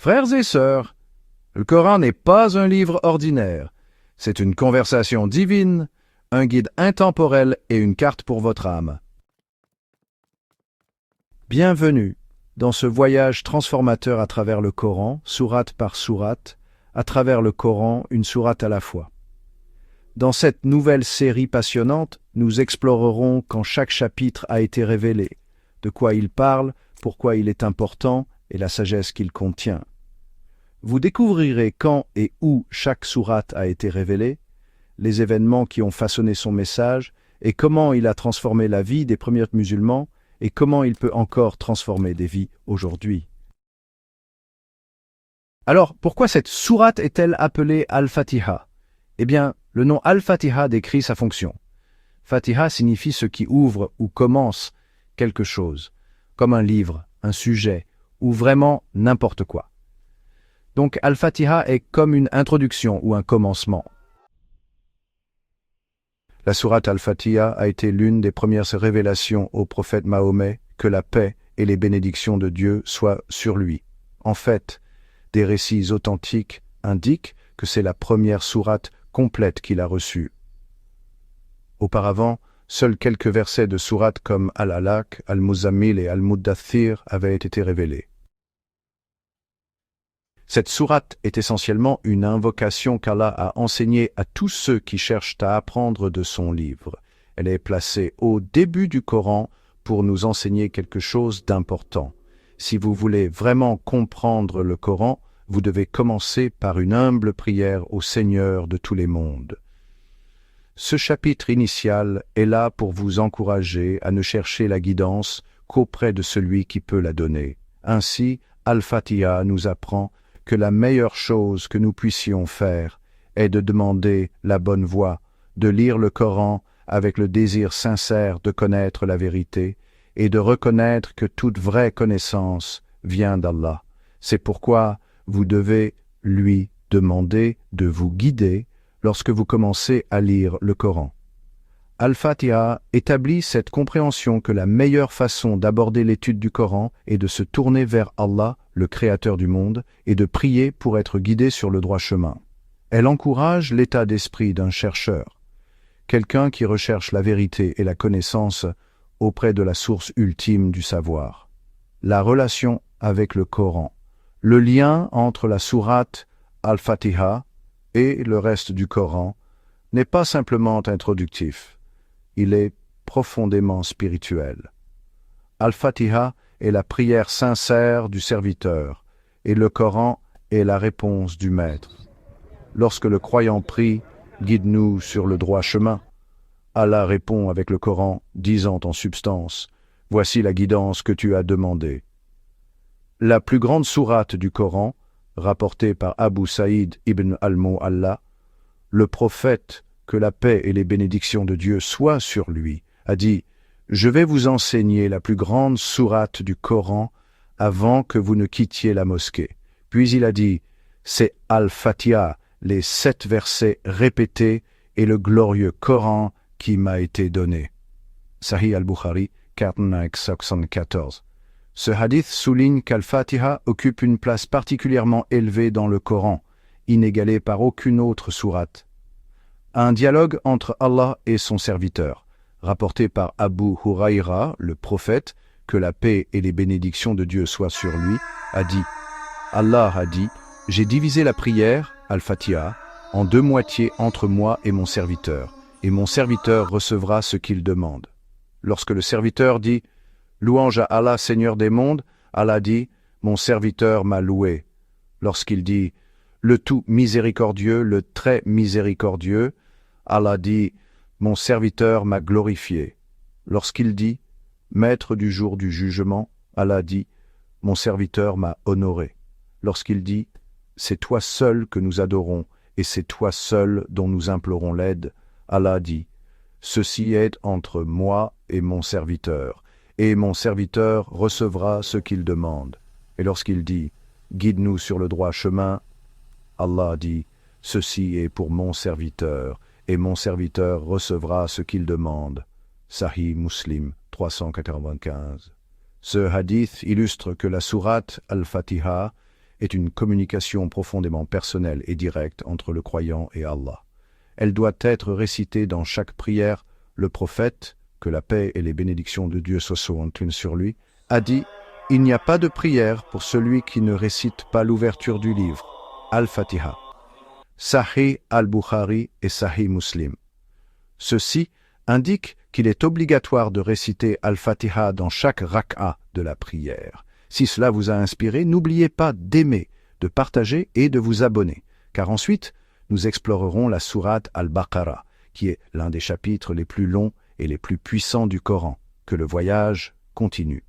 Frères et sœurs, le Coran n'est pas un livre ordinaire. C'est une conversation divine, un guide intemporel et une carte pour votre âme. Bienvenue dans ce voyage transformateur à travers le Coran, sourate par sourate, à travers le Coran, une sourate à la fois. Dans cette nouvelle série passionnante, nous explorerons quand chaque chapitre a été révélé, de quoi il parle, pourquoi il est important et la sagesse qu'il contient. Vous découvrirez quand et où chaque sourate a été révélée, les événements qui ont façonné son message et comment il a transformé la vie des premiers musulmans et comment il peut encore transformer des vies aujourd'hui. Alors, pourquoi cette sourate est-elle appelée Al-Fatiha? Eh bien, le nom Al-Fatiha décrit sa fonction. Fatiha signifie ce qui ouvre ou commence quelque chose, comme un livre, un sujet, ou vraiment n'importe quoi. Donc Al-Fatiha est comme une introduction ou un commencement. La sourate Al-Fatiha a été l'une des premières révélations au prophète Mahomet, que la paix et les bénédictions de Dieu soient sur lui. En fait, des récits authentiques indiquent que c'est la première sourate complète qu'il a reçue. Auparavant, seuls quelques versets de sourates comme Al-Alaq, Al-Muzammil et Al-Muddathir avaient été révélés. Cette sourate est essentiellement une invocation qu'Allah a enseignée à tous ceux qui cherchent à apprendre de son livre. Elle est placée au début du Coran pour nous enseigner quelque chose d'important. Si vous voulez vraiment comprendre le Coran, vous devez commencer par une humble prière au Seigneur de tous les mondes. Ce chapitre initial est là pour vous encourager à ne chercher la guidance qu'auprès de celui qui peut la donner. Ainsi, Al-Fatiha nous apprend que la meilleure chose que nous puissions faire est de demander la bonne voie, de lire le Coran avec le désir sincère de connaître la vérité et de reconnaître que toute vraie connaissance vient d'Allah. C'est pourquoi vous devez lui demander de vous guider lorsque vous commencez à lire le Coran. Al-Fatiha établit cette compréhension que la meilleure façon d'aborder l'étude du Coran est de se tourner vers Allah, le Créateur du monde, et de prier pour être guidé sur le droit chemin. Elle encourage l'état d'esprit d'un chercheur, quelqu'un qui recherche la vérité et la connaissance auprès de la source ultime du savoir. La relation avec le Coran, le lien entre la sourate Al-Fatiha et le reste du Coran n'est pas simplement introductif. Il est profondément spirituel. Al-Fatiha est la prière sincère du serviteur, et le Coran est la réponse du Maître. Lorsque le croyant prie « Guide-nous sur le droit chemin », Allah répond avec le Coran, disant en substance « Voici la guidance que tu as demandée ». La plus grande sourate du Coran, rapportée par Abu Saïd ibn al-Mu'alla, le prophète, que la paix et les bénédictions de Dieu soient sur lui, a dit « Je vais vous enseigner la plus grande sourate du Coran avant que vous ne quittiez la mosquée. » Puis il a dit « C'est Al-Fatiha, les 7 versets répétés et le glorieux Coran qui m'a été donné. » Sahih al-Bukhari, 474. Ce hadith souligne qu'Al-Fatiha occupe une place particulièrement élevée dans le Coran, inégalée par aucune autre sourate. Un dialogue entre Allah et son serviteur, rapporté par Abu Huraïra, le prophète, que la paix et les bénédictions de Dieu soient sur lui, a dit « Allah a dit, j'ai divisé la prière, Al-Fatiha, en 2 moitiés entre moi et mon serviteur recevra ce qu'il demande. » Lorsque le serviteur dit « Louange à Allah, Seigneur des mondes », Allah dit « Mon serviteur m'a loué ». Lorsqu'il dit « Le tout miséricordieux, le très miséricordieux », Allah dit « Mon serviteur m'a glorifié ». Lorsqu'il dit « Maître du jour du jugement », Allah dit « Mon serviteur m'a honoré ». Lorsqu'il dit « C'est toi seul que nous adorons et c'est toi seul dont nous implorons l'aide », Allah dit « Ceci est entre moi et mon serviteur recevra ce qu'il demande ». Et lorsqu'il dit « Guide-nous sur le droit chemin », Allah dit « Ceci est pour mon serviteur, et mon serviteur recevra ce qu'il demande. » Sahih Muslim 395. Ce hadith illustre que la sourate Al-Fatiha est une communication profondément personnelle et directe entre le croyant et Allah. Elle doit être récitée dans chaque prière. Le prophète, que la paix et les bénédictions de Dieu soient sur lui, a dit « Il n'y a pas de prière pour celui qui ne récite pas l'ouverture du livre, Al-Fatiha ». Sahih al-Bukhari et Sahih Muslim. Ceci indique qu'il est obligatoire de réciter Al-Fatiha dans chaque rak'a de la prière. Si cela vous a inspiré, n'oubliez pas d'aimer, de partager et de vous abonner, car ensuite, nous explorerons la sourate Al-Baqarah, qui est l'un des chapitres les plus longs et les plus puissants du Coran. Que le voyage continue.